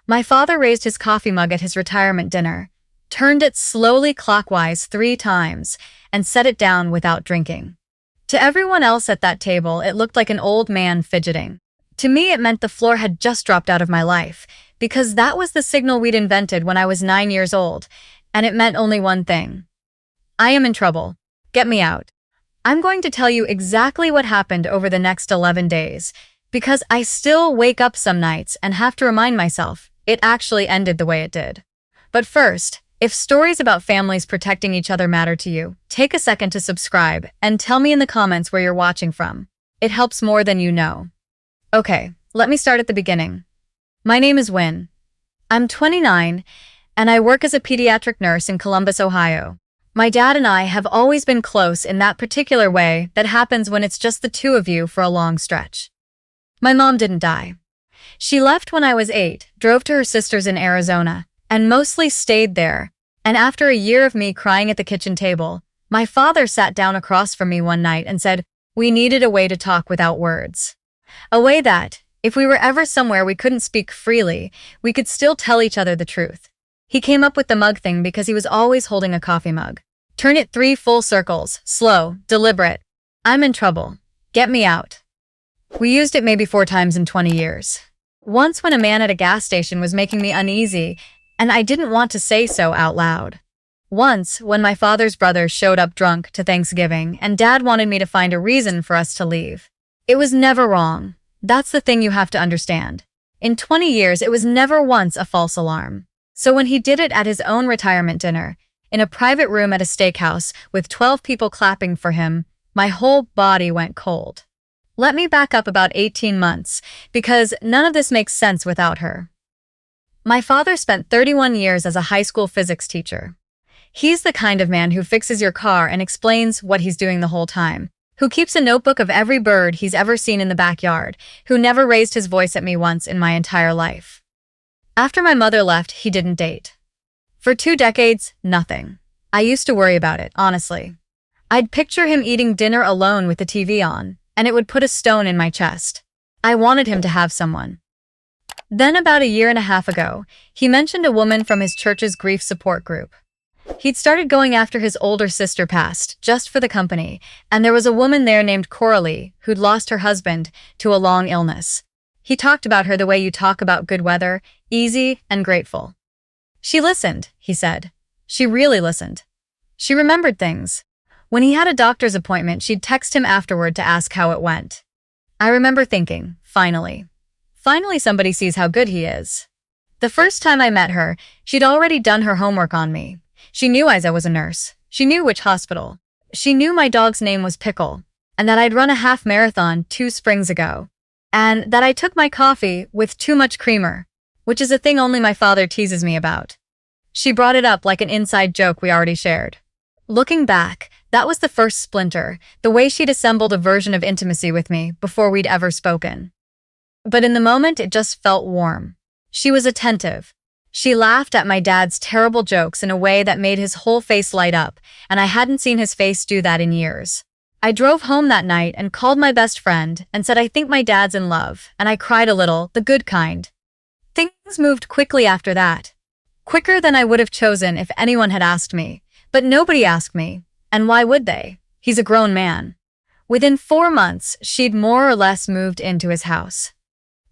My father raised his coffee mug at his retirement dinner, turned it slowly clockwise 3 times, and set it down without drinking. To everyone else at that table, it looked like an old man fidgeting. To me, it meant the floor had just dropped out of my life, because that was the signal we'd invented when I was 9 years old, and it meant only one thing. I am in trouble. Get me out. I'm going to tell you exactly what happened over the next 11 days, because I still wake up some nights and have to remind myself it actually ended the way it did. But first, if stories about families protecting each other matter to you, take a second to subscribe and tell me in the comments where you're watching from. It helps more than you know. Okay, let me start at the beginning. My name is Wynn. I'm 29, and I work as a pediatric nurse in Columbus, Ohio. My dad and I have always been close in that particular way that happens when it's just the two of you for a long stretch. My mom didn't die. She left when I was 8, drove to her sister's in Arizona, and mostly stayed there. And after a year of me crying at the kitchen table, my father sat down across from me one night and said, we needed a way to talk without words. A way that, if we were ever somewhere we couldn't speak freely, we could still tell each other the truth. He came up with the mug thing because he was always holding a coffee mug. Turn it 3 full circles, slow, deliberate. I'm in trouble. Get me out. We used it maybe 4 times in 20 years. Once when a man at a gas station was making me uneasy, and I didn't want to say so out loud. Once when my father's brother showed up drunk to Thanksgiving and Dad wanted me to find a reason for us to leave. It was never wrong. That's the thing you have to understand. In 20 years, it was never once a false alarm. So when he did it at his own retirement dinner, in a private room at a steakhouse with 12 people clapping for him, my whole body went cold. Let me back up about 18 months, because none of this makes sense without her. My father spent 31 years as a high school physics teacher. He's the kind of man who fixes your car and explains what he's doing the whole time, who keeps a notebook of every bird he's ever seen in the backyard, who never raised his voice at me once in my entire life. After my mother left, he didn't date. For 2 decades, nothing. I used to worry about it, honestly. I'd picture him eating dinner alone with the TV on, and it would put a stone in my chest. I wanted him to have someone. Then about a year and a half ago, he mentioned a woman from his church's grief support group. He'd started going after his older sister passed, just for the company, and there was a woman there named Coralie who'd lost her husband to a long illness. He talked about her the way you talk about good weather, easy and grateful. She listened, he said. She really listened. She remembered things. When he had a doctor's appointment, she'd text him afterward to ask how it went. I remember thinking, finally. Finally somebody sees how good he is. The first time I met her, she'd already done her homework on me. She knew I was a nurse. She knew which hospital. She knew my dog's name was Pickle, and that I'd run a half marathon 2 springs ago, and that I took my coffee with too much creamer, which is a thing only my father teases me about. She brought it up like an inside joke we already shared. Looking back, that was the first splinter, the way she'd assembled a version of intimacy with me before we'd ever spoken. But in the moment, it just felt warm. She was attentive. She laughed at my dad's terrible jokes in a way that made his whole face light up, and I hadn't seen his face do that in years. I drove home that night and called my best friend and said I think my dad's in love, and I cried a little, the good kind. Things moved quickly after that. Quicker than I would have chosen if anyone had asked me. But nobody asked me, and why would they? He's a grown man. Within 4 months, she'd more or less moved into his house.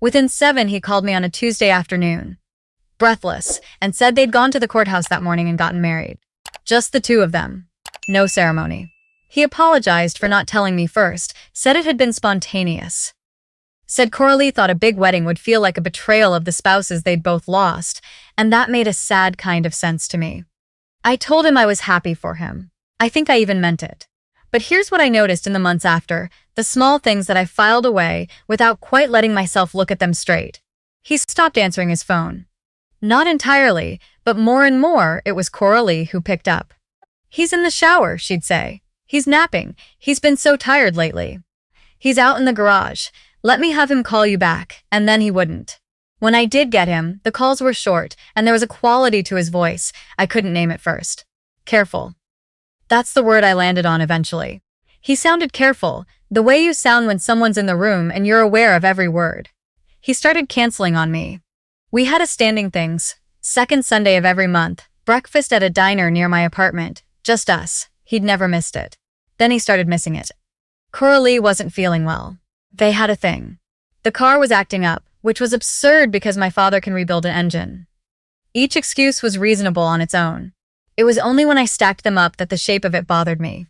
Within 7, he called me on a Tuesday afternoon, breathless, and said they'd gone to the courthouse that morning and gotten married. Just the 2 of them. No ceremony. He apologized for not telling me first, said it had been spontaneous. Said Coralie thought a big wedding would feel like a betrayal of the spouses they'd both lost, and that made a sad kind of sense to me. I told him I was happy for him. I think I even meant it. But here's what I noticed in the months after, the small things that I filed away without quite letting myself look at them straight. He stopped answering his phone. Not entirely, but more and more it was Coralie who picked up. He's in the shower, she'd say. He's napping. He's been so tired lately. He's out in the garage. Let me have him call you back, and then he wouldn't. When I did get him, the calls were short, and there was a quality to his voice I couldn't name at first. Careful. That's the word I landed on eventually. He sounded careful, the way you sound when someone's in the room and you're aware of every word. He started canceling on me. We had a standing things, second Sunday of every month, breakfast at a diner near my apartment, just us. He'd never missed it. Then he started missing it. Coralie wasn't feeling well. They had a thing. The car was acting up, which was absurd because my father can rebuild an engine. Each excuse was reasonable on its own. It was only when I stacked them up that the shape of it bothered me.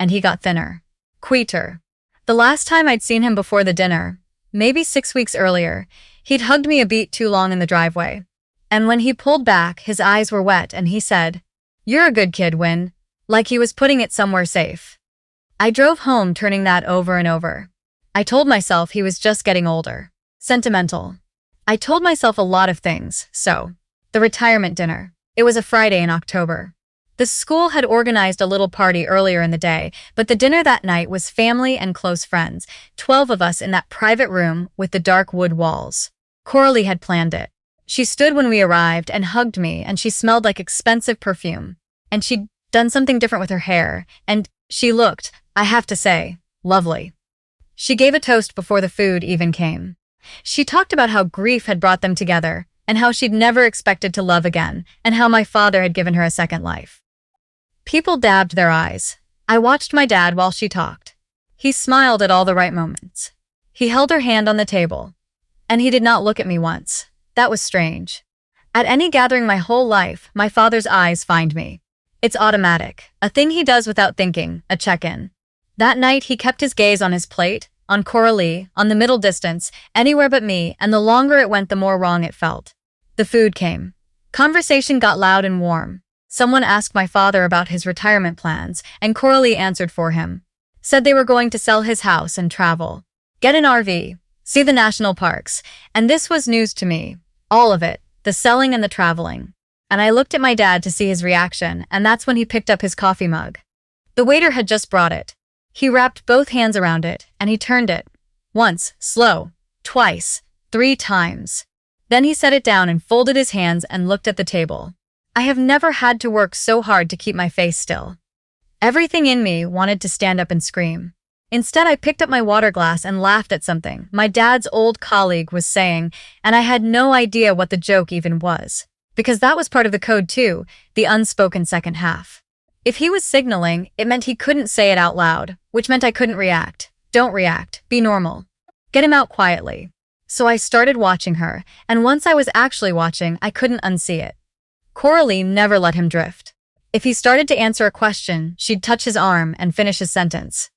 And he got thinner. Quieter. The last time I'd seen him before the dinner, maybe 6 weeks earlier, he'd hugged me a beat too long in the driveway. And when he pulled back, his eyes were wet and he said, "You're a good kid, Win," like he was putting it somewhere safe. I drove home turning that over and over. I told myself he was just getting older. Sentimental. I told myself a lot of things, so. The retirement dinner. It was a Friday in October. The school had organized a little party earlier in the day, but the dinner that night was family and close friends, 12 of us in that private room with the dark wood walls. Coralie had planned it. She stood when we arrived and hugged me, and she smelled like expensive perfume. And she'd done something different with her hair, and she looked, I have to say, lovely. She gave a toast before the food even came. She talked about how grief had brought them together, and how she'd never expected to love again, and how my father had given her a second life. People dabbed their eyes. I watched my dad while she talked. He smiled at all the right moments. He held her hand on the table. And he did not look at me once. That was strange. At any gathering my whole life, my father's eyes find me. It's automatic, a thing he does without thinking, a check-in. That night he kept his gaze on his plate, on Coralie, on the middle distance, anywhere but me, and the longer it went the more wrong it felt. The food came. Conversation got loud and warm. Someone asked my father about his retirement plans, and Coralie answered for him. Said they were going to sell his house and travel. Get an RV, see the national parks, and this was news to me. All of it, the selling and the traveling. And I looked at my dad to see his reaction, and that's when he picked up his coffee mug. The waiter had just brought it. He wrapped both hands around it, and he turned it. Once, slow, twice, 3 times. Then he set it down and folded his hands and looked at the table. I have never had to work so hard to keep my face still. Everything in me wanted to stand up and scream. Instead, I picked up my water glass and laughed at something my dad's old colleague was saying, and I had no idea what the joke even was. Because that was part of the code too, the unspoken second half. If he was signaling, it meant he couldn't say it out loud, which meant I couldn't react. Don't react. Be normal. Get him out quietly. So I started watching her, and once I was actually watching, I couldn't unsee it. Coralie never let him drift. If he started to answer a question, she'd touch his arm and finish his sentence.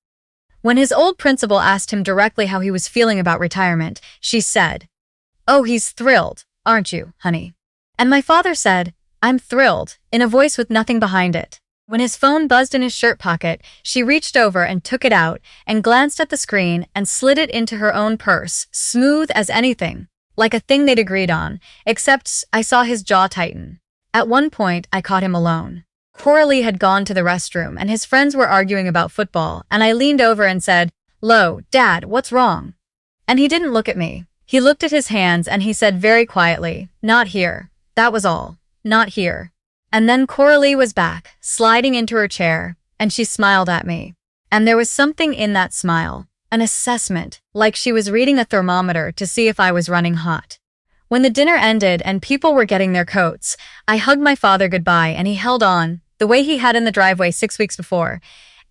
When his old principal asked him directly how he was feeling about retirement, she said, "Oh, he's thrilled, aren't you, honey?" And my father said, "I'm thrilled," in a voice with nothing behind it. When his phone buzzed in his shirt pocket, she reached over and took it out and glanced at the screen and slid it into her own purse, smooth as anything, like a thing they'd agreed on, except I saw his jaw tighten. At one point, I caught him alone. Coralie had gone to the restroom and his friends were arguing about football, and I leaned over and said, "Lo, Dad, what's wrong?" And he didn't look at me. He looked at his hands and he said very quietly, "Not here." That was all. Not here. And then Coralie was back, sliding into her chair, and she smiled at me. And there was something in that smile, an assessment, like she was reading a thermometer to see if I was running hot. When the dinner ended and people were getting their coats, I hugged my father goodbye and he held on, the way he had in the driveway 6 weeks before,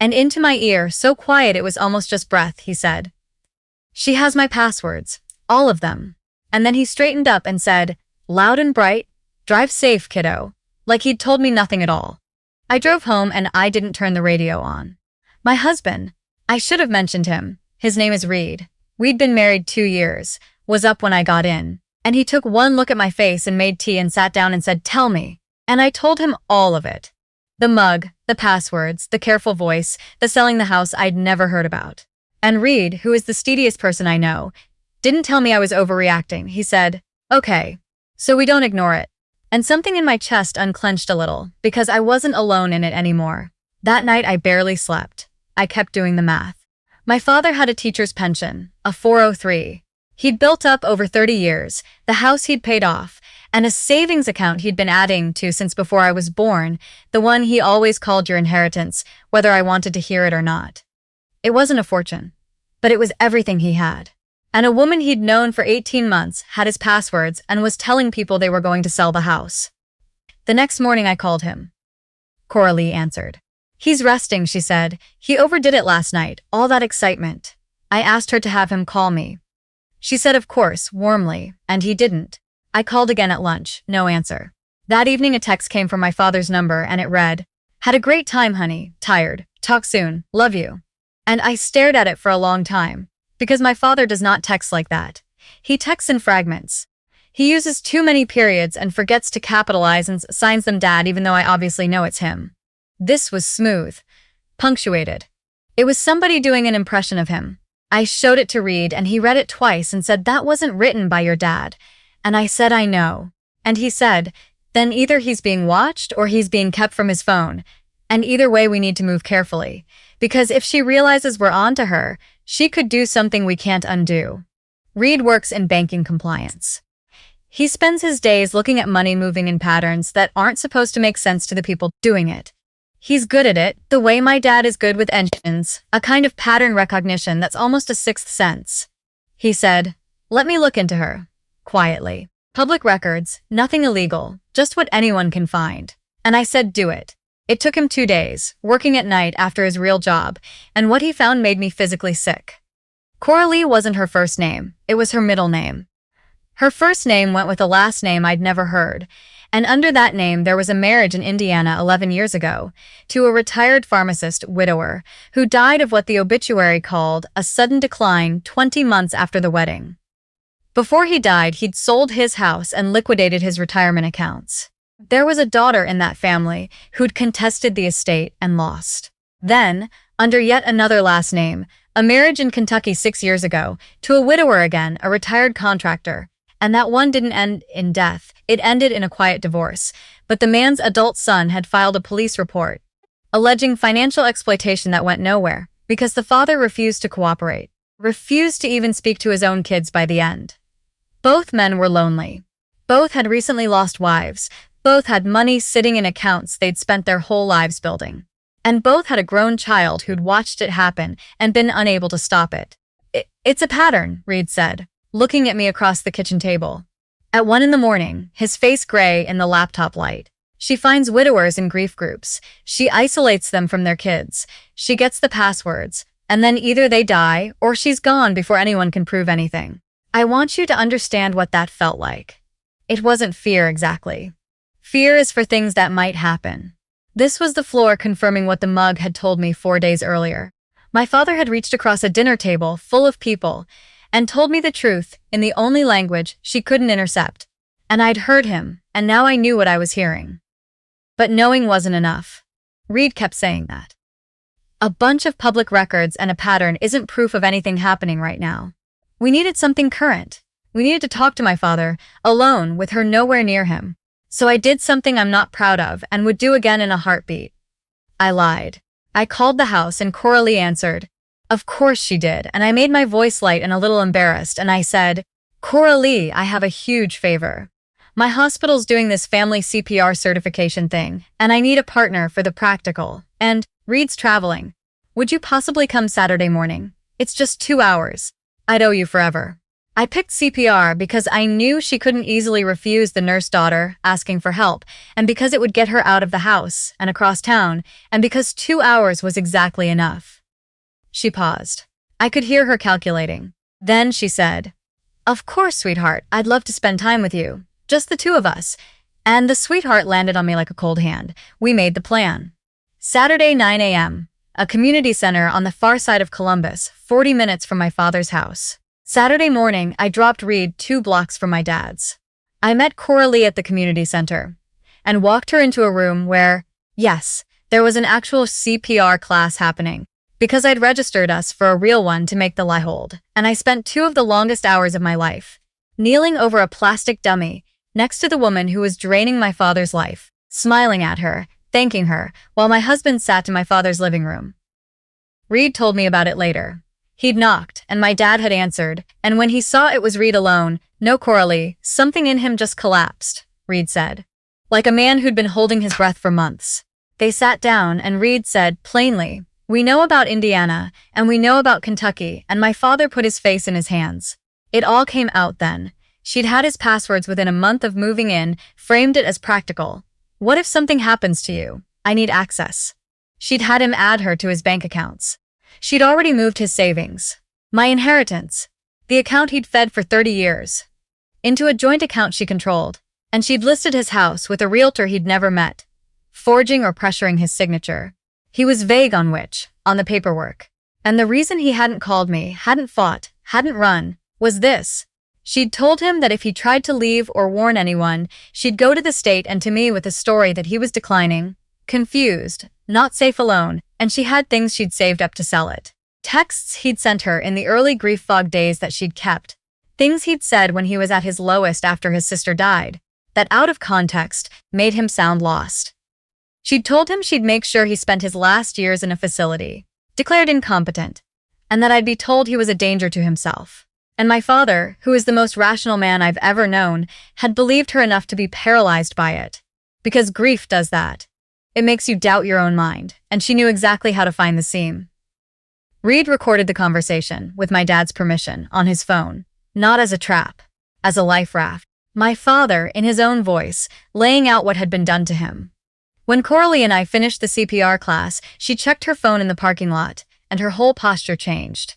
and into my ear, so quiet it was almost just breath, he said, "She has my passwords, all of them." And then he straightened up and said, loud and bright, "Drive safe, kiddo," like he'd told me nothing at all. I drove home and I didn't turn the radio on. My husband, I should have mentioned him, his name is Reed. We'd been married 2 years, was up when I got in. And he took one look at my face and made tea and sat down and said, "Tell me." And I told him all of it. The mug, the passwords, the careful voice, the selling the house I'd never heard about. And Reed, who is the steadiest person I know, didn't tell me I was overreacting. He said, "Okay, so we don't ignore it." And something in my chest unclenched a little, because I wasn't alone in it anymore. That night I barely slept. I kept doing the math. My father had a teacher's pension, a 403. He'd built up over 30 years, the house he'd paid off, and a savings account he'd been adding to since before I was born, the one he always called your inheritance, whether I wanted to hear it or not. It wasn't a fortune, but it was everything he had. And a woman he'd known for 18 months had his passwords and was telling people they were going to sell the house. The next morning I called him. Coralie answered. He's resting, she said. He overdid it last night, all that excitement. I asked her to have him call me. She said of course, warmly, and he didn't. I called again at lunch, no answer. That evening a text came from my father's number and it read, "Had a great time, honey, tired, talk soon, love you." And I stared at it for a long time, because my father does not text like that. He texts in fragments. He uses too many periods and forgets to capitalize and signs them dad even though I obviously know it's him. This was smooth, punctuated. It was somebody doing an impression of him. I showed it to Reed and he read it twice and said that wasn't written by your dad. And I said I know. And he said, then either he's being watched or he's being kept from his phone. And either way we need to move carefully. Because if she realizes we're on to her, she could do something we can't undo. Reed works in banking compliance. He spends his days looking at money moving in patterns that aren't supposed to make sense to the people doing it. He's good at it, the way my dad is good with engines, a kind of pattern recognition that's almost a sixth sense. He said, let me look into her. Quietly. Public records, nothing illegal, just what anyone can find. And I said do it. It took him 2 days, working at night after his real job, and what he found made me physically sick. Coralie wasn't her first name, it was her middle name. Her first name went with a last name I'd never heard, and under that name there was a marriage in Indiana 11 years ago, to a retired pharmacist widower, who died of what the obituary called a sudden decline 20 months after the wedding. Before he died, he'd sold his house and liquidated his retirement accounts. There was a daughter in that family who'd contested the estate and lost. Then, under yet another last name, a marriage in Kentucky 6 years ago, to a widower again, a retired contractor. And that one didn't end in death, it ended in a quiet divorce. But the man's adult son had filed a police report, alleging financial exploitation that went nowhere, because the father refused to cooperate, refused to even speak to his own kids by the end. Both men were lonely. Both had recently lost wives. Both had money sitting in accounts they'd spent their whole lives building. And both had a grown child who'd watched it happen and been unable to stop it. It's a pattern, Reed said, looking at me across the kitchen table. At 1 a.m, his face gray in the laptop light. She finds widowers in grief groups. She isolates them from their kids. She gets the passwords, and then either they die or she's gone before anyone can prove anything. I want you to understand what that felt like. It wasn't fear exactly. Fear is for things that might happen. This was the floor confirming what the mug had told me 4 days earlier. My father had reached across a dinner table full of people and told me the truth in the only language she couldn't intercept. And I'd heard him, and now I knew what I was hearing. But knowing wasn't enough. Reed kept saying that. A bunch of public records and a pattern isn't proof of anything happening right now. We needed something current. We needed to talk to my father, alone, with her nowhere near him. So I did something I'm not proud of and would do again in a heartbeat. I lied. I called the house and Coralie answered. Of course she did, and I made my voice light and a little embarrassed, and I said, Coralie, I have a huge favor. My hospital's doing this family CPR certification thing, and I need a partner for the practical, and Reed's traveling. Would you possibly come Saturday morning? It's just 2 hours. I'd owe you forever. I picked CPR because I knew she couldn't easily refuse the nurse daughter asking for help, and because it would get her out of the house and across town, and because 2 hours was exactly enough. She paused. I could hear her calculating. Then she said, Of course, sweetheart, I'd love to spend time with you. Just the two of us. And the sweetheart landed on me like a cold hand. We made the plan. Saturday, 9 a.m. A community center on the far side of Columbus, 40 minutes from my father's house. Saturday morning, I dropped Reed 2 blocks from my dad's. I met Coralie at the community center and walked her into a room where, yes, there was an actual CPR class happening because I'd registered us for a real one to make the lie hold, and I spent 2 of the longest hours of my life kneeling over a plastic dummy next to the woman who was draining my father's life, smiling at her, thanking her, while my husband sat in my father's living room. Reed told me about it later. He'd knocked, and my dad had answered, and when he saw it was Reed alone, no Coralie, something in him just collapsed, Reed said. Like a man who'd been holding his breath for months. They sat down, and Reed said, plainly, We know about Indiana, and we know about Kentucky, and my father put his face in his hands. It all came out then. She'd had his passwords within a month of moving in, framed it as practical. What if something happens to you? I need access. She'd had him add her to his bank accounts. She'd already moved his savings, my inheritance, the account he'd fed for 30 years, into a joint account she controlled, and she'd listed his house with a realtor he'd never met, forging or pressuring his signature. He was vague on which, on the paperwork. And the reason he hadn't called me, hadn't fought, hadn't run, was this. She'd told him that if he tried to leave or warn anyone, she'd go to the state and to me with a story that he was declining, confused, not safe alone, and she had things she'd saved up to sell it. Texts he'd sent her in the early grief-fog days that she'd kept. Things he'd said when he was at his lowest after his sister died, that out of context made him sound lost. She'd told him she'd make sure he spent his last years in a facility, declared incompetent, and that I'd be told he was a danger to himself. And my father, who is the most rational man I've ever known, had believed her enough to be paralyzed by it. Because grief does that. It makes you doubt your own mind, and she knew exactly how to find the seam. Reed recorded the conversation, with my dad's permission, on his phone, not as a trap, as a life raft. My father, in his own voice, laying out what had been done to him. When Coralie and I finished the CPR class, she checked her phone in the parking lot, and her whole posture changed.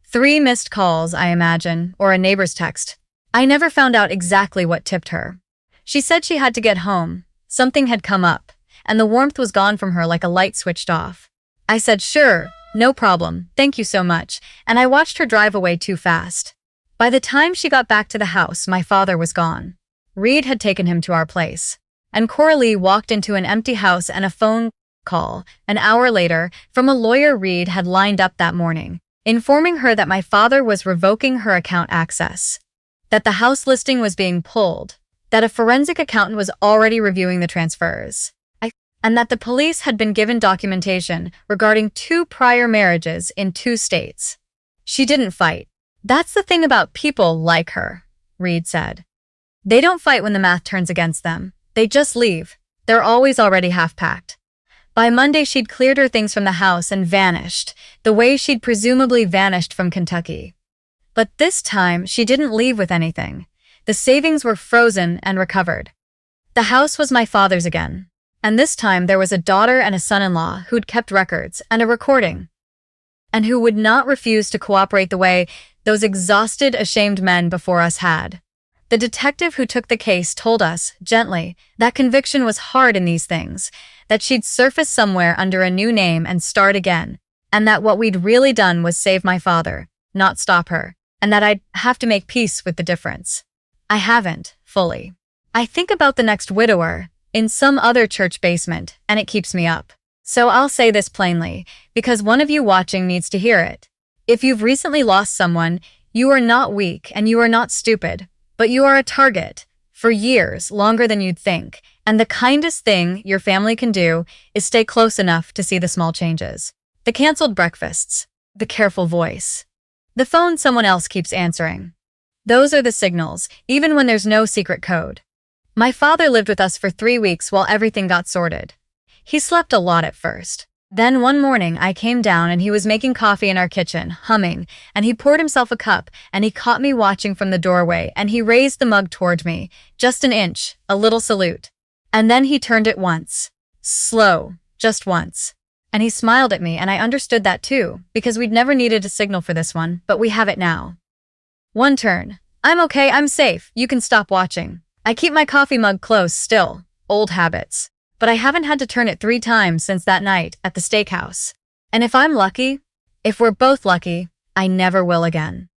3 missed calls, I imagine, or a neighbor's text. I never found out exactly what tipped her. She said she had to get home. Something had come up, and the warmth was gone from her like a light switched off. I said, sure, no problem, thank you so much, and I watched her drive away too fast. By the time she got back to the house, my father was gone. Reed had taken him to our place. And Coralie walked into an empty house and a phone call, an hour later, from a lawyer Reed had lined up that morning, informing her that my father was revoking her account access, that the house listing was being pulled, that a forensic accountant was already reviewing the transfers, and that the police had been given documentation regarding 2 prior marriages in 2 states. She didn't fight. That's the thing about people like her, Reed said. They don't fight when the math turns against them. They just leave. They're always already half-packed. By Monday, she'd cleared her things from the house and vanished, the way she'd presumably vanished from Kentucky. But this time, she didn't leave with anything. The savings were frozen and recovered. The house was my father's again. And this time, there was a daughter and a son-in-law who'd kept records and a recording, and who would not refuse to cooperate the way those exhausted, ashamed men before us had. The detective who took the case told us, gently, that conviction was hard in these things, that she'd surface somewhere under a new name and start again, and that what we'd really done was save my father, not stop her, and that I'd have to make peace with the difference. I haven't, fully. I think about the next widower, in some other church basement, and it keeps me up. So I'll say this plainly, because one of you watching needs to hear it. If you've recently lost someone, you are not weak and you are not stupid. But you are a target, for years, longer than you'd think, and the kindest thing your family can do is stay close enough to see the small changes. The canceled breakfasts, the careful voice, the phone someone else keeps answering. Those are the signals, even when there's no secret code. My father lived with us for 3 weeks while everything got sorted. He slept a lot at first. Then one morning I came down and he was making coffee in our kitchen, humming, and he poured himself a cup and he caught me watching from the doorway and he raised the mug toward me, just an inch, a little salute. And then he turned it once. Slow, just once. And he smiled at me and I understood that too, because we'd never needed a signal for this one, but we have it now. One turn. I'm okay, I'm safe, you can stop watching. I keep my coffee mug close still, old habits. But I haven't had to turn it 3 times since that night at the steakhouse. And if I'm lucky, if we're both lucky, I never will again.